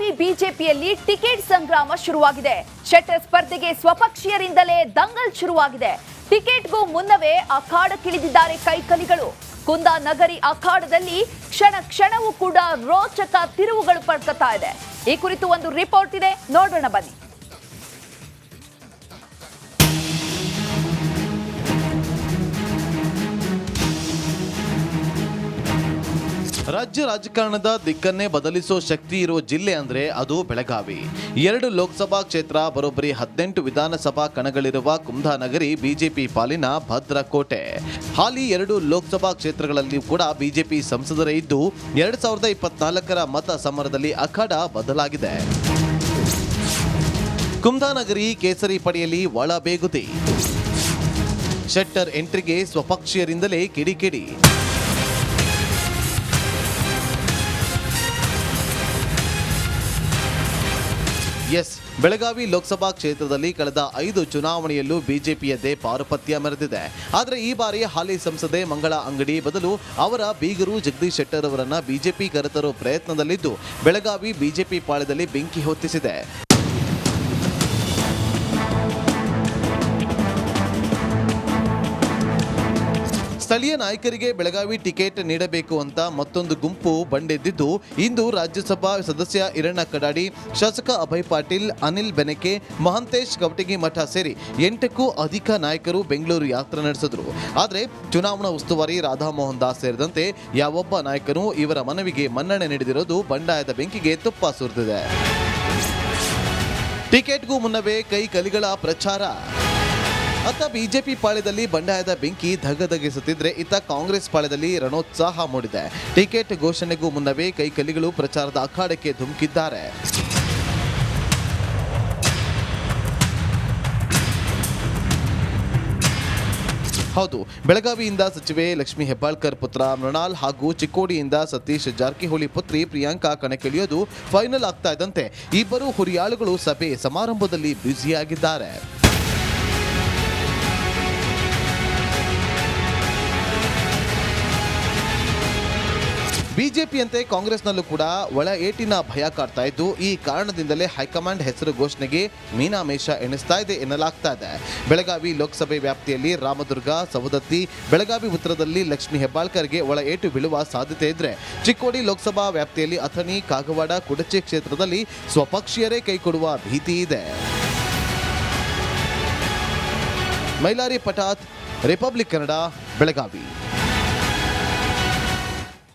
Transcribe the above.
ಬೆಳಗಾವಿ ಬಿಜೆಪಿಯಲ್ಲಿ ಟಿಕೆಟ್ ಸಂಗ್ರಾಮ ಶುರುವಾಗಿದೆ. ಶೆಟ್ಟರ್ ಸ್ಪರ್ಧೆಗೆ ಸ್ವಪಕ್ಷೀಯರಿಂದಲೇ ದಂಗಲ್ ಶುರುವಾಗಿದೆ. ಟಿಕೆಟ್ಗೂ ಮುನ್ನವೇ ಅಖಾಡಕ್ಕಿಳಿದಿದ್ದಾರೆ ಕೈಕಲಿಗಳು. ಕುಂದಾನಗರಿ ಅಖಾಡದಲ್ಲಿ ಕ್ಷಣ ಕ್ಷಣವೂ ಕೂಡ ರೋಚಕ ತಿರುವುಗಳು ಪಡ್ಕತಾ ಇದೆ. ಈ ಕುರಿತು ಒಂದು ರಿಪೋರ್ಟ್ ಇದೆ, ನೋಡೋಣ ಬನ್ನಿ. ರಾಜ್ಯ ರಾಜಕಾರಣದ ದಿಕ್ಕನ್ನೇ ಬದಲಿಸೋ ಶಕ್ತಿ ಇರೋ ಜಿಲ್ಲೆ ಅಂದ್ರೆ ಅದು ಬೆಳಗಾವಿ. 2 ಲೋಕಸಭಾ ಕ್ಷೇತ್ರ, ಬರೋಬ್ಬರಿ 18 ವಿಧಾನಸಭಾ ಕಣಗಳಿರುವ ಕುಂದಾನಗರಿ ಬಿಜೆಪಿ ಪಾಲಿನ ಭದ್ರಕೋಟೆ. ಹಾಲಿ 2 ಲೋಕಸಭಾ ಕ್ಷೇತ್ರಗಳಲ್ಲಿ ಕೂಡ ಬಿಜೆಪಿ ಸಂಸದರೇ ಇದ್ದು 2024ರ ಮತ ಸಮರದಲ್ಲಿ ಅಖಾಡ ಬದಲಾಗಿದೆ. ಕುಂದಾನಗರಿ ಕೇಸರಿ ಪಡೆಯಲ್ಲಿ ಒಳಬೇಗುದಿ. ಶೆಟ್ಟರ್ ಎಂಟ್ರಿಗೆ ಸ್ವಪಕ್ಷೀಯರಿಂದಲೇ ಕಿಡಿಕಿಡಿ. ಎಸ್, ಬೆಳಗಾವಿ ಲೋಕಸಭಾ ಕ್ಷೇತ್ರದಲ್ಲಿ ಕಳೆದ 5 ಚುನಾವಣೆಯಲ್ಲೂ ಬಿಜೆಪಿಯದ್ದೇ ಪಾರುಪತ್ಯ ಮೆರೆದಿದೆ. ಆದರೆ ಈ ಬಾರಿ ಹಾಲಿ ಸಂಸದೆ ಮಂಗಳಾ ಅಂಗಡಿ ಬದಲು ಅವರ ಬೀಗರು ಜಗದೀಶ್ ಶೆಟ್ಟರ್ ಅವರನ್ನ ಬಿಜೆಪಿ ಕರೆತರೋ ಪ್ರಯತ್ನದಲ್ಲಿದ್ದು ಬೆಳಗಾವಿ ಬಿಜೆಪಿ ಪಾಳ್ಯದಲ್ಲಿ ಬೆಂಕಿ ಹೊತ್ತಿಸಿದೆ. ಸ್ಥಳೀಯ ನಾಯಕರಿಗೆ ಬೆಳಗಾವಿ ಟಿಕೆಟ್ ನೀಡಬೇಕು ಅಂತ ಮತ್ತೊಂದು ಗುಂಪು ಬಂಡೆದ್ದಿದ್ದು, ಇಂದು ರಾಜ್ಯಸಭಾ ಸದಸ್ಯ ಈರಣ್ಣ ಕಡಾಡಿ, ಶಾಸಕ ಅಭಯ್ ಪಾಟೀಲ್, ಅನಿಲ್ ಬೆನಕೆ, ಮಹಂತೇಶ್ ಕವಟಗಿಮಠ ಸೇರಿ 8ಕ್ಕೂ ಅಧಿಕ ನಾಯಕರು ಬೆಂಗಳೂರು ಯಾತ್ರೆ ನಡೆಸಿದ್ರು. ಆದರೆ ಚುನಾವಣಾ ಉಸ್ತುವಾರಿ ರಾಧಾಮೋಹನ್ ದಾಸ್ ಸೇರಿದಂತೆ ಯಾವೊಬ್ಬ ನಾಯಕನೂ ಇವರ ಮನವಿಗೆ ಮನ್ನಣೆ ನೀಡಿದಿರೋದು ಬಂಡಾಯದ ಬೆಂಕಿಗೆ ತುಪ್ಪ ಸುರಿದಿದೆ. ಟಿಕೆಟ್ಗೂ ಮುನ್ನವೇ ಕೈ ಕಲಿಗಳ ಪ್ರಚಾರ. ಅತ್ತ ಬಿಜೆಪಿ ಪಾಳ್ಯದಲ್ಲಿ ಬಂಡಾಯದ ಬೆಂಕಿ ಧಗಧಗಿಸುತ್ತಿದ್ರೆ, ಇತ್ತ ಕಾಂಗ್ರೆಸ್ ಪಾಳ್ಯದಲ್ಲಿ ರಣೋತ್ಸಾಹ ಮೂಡಿದೆ. ಟಿಕೆಟ್ ಘೋಷಣೆಗೂ ಮುನ್ನವೇ ಕೈಕಲಿಗಳು ಪ್ರಚಾರದ ಅಖಾಡಕ್ಕೆ ಧುಮುಕಿದ್ದಾರೆ. ಹೌದು, ಬೆಳಗಾವಿಯಿಂದ ಸಚಿವೆ ಲಕ್ಷ್ಮೀ ಹೆಬ್ಬಾಳ್ಕರ್ ಪುತ್ರ ಮೃಣಾಲ್ ಹಾಗೂ ಚಿಕ್ಕೋಡಿಯಿಂದ ಸತೀಶ್ ಜಾರಕಿಹೊಳಿ ಪುತ್ರಿ ಪ್ರಿಯಾಂಕಾ ಕಣಕ್ಕಿಳಿಯೋದು ಫೈನಲ್ ಆಗ್ತಾ ಇದ್ದಂತೆ ಇಬ್ಬರು ಹುರಿಯಾಳುಗಳು ಸಭೆ ಸಮಾರಂಭದಲ್ಲಿ ಬ್ಯುಸಿಯಾಗಿದ್ದಾರೆ. ಬಿಜೆಪಿಯಂತೆ ಕಾಂಗ್ರೆಸ್ನಲ್ಲೂ ಕೂಡ ಒಳ ಏಟಿನ ಭಯ ಕಾಡ್ತಾ ಇದ್ದು, ಈ ಕಾರಣದಿಂದಲೇ ಹೈಕಮಾಂಡ್ ಹೆಸರು ಘೋಷಣೆಗೆ ಮೀನಾಮೇಷ ಎಣಿಸ್ತಾ ಇದೆ ಎನ್ನಲಾಗ್ತಾ ಇದೆ. ಬೆಳಗಾವಿ ಲೋಕಸಭೆ ವ್ಯಾಪ್ತಿಯಲ್ಲಿ ರಾಮದುರ್ಗ, ಸವದತ್ತಿ, ಬೆಳಗಾವಿ ಉತ್ತರದಲ್ಲಿ ಲಕ್ಷ್ಮೀ ಹೆಬ್ಬಾಳ್ಕರ್ಗೆ ಒಳ ಏಟು ಬೀಳುವ ಸಾಧ್ಯತೆ ಇದ್ರೆ, ಚಿಕ್ಕೋಡಿ ಲೋಕಸಭಾ ವ್ಯಾಪ್ತಿಯಲ್ಲಿ ಅಥಣಿ, ಕಾಗವಾಡ, ಕುಡಚಿ ಕ್ಷೇತ್ರದಲ್ಲಿ ಸ್ವಪಕ್ಷೀಯರೇ ಕೈಕೊಡುವ ಭೀತಿ ಇದೆ. ಮೈಲಾರಿ ಪಟಾತ್, ರಿಪಬ್ಲಿಕ್ ಕನ್ನಡ, ಬೆಳಗಾವಿ.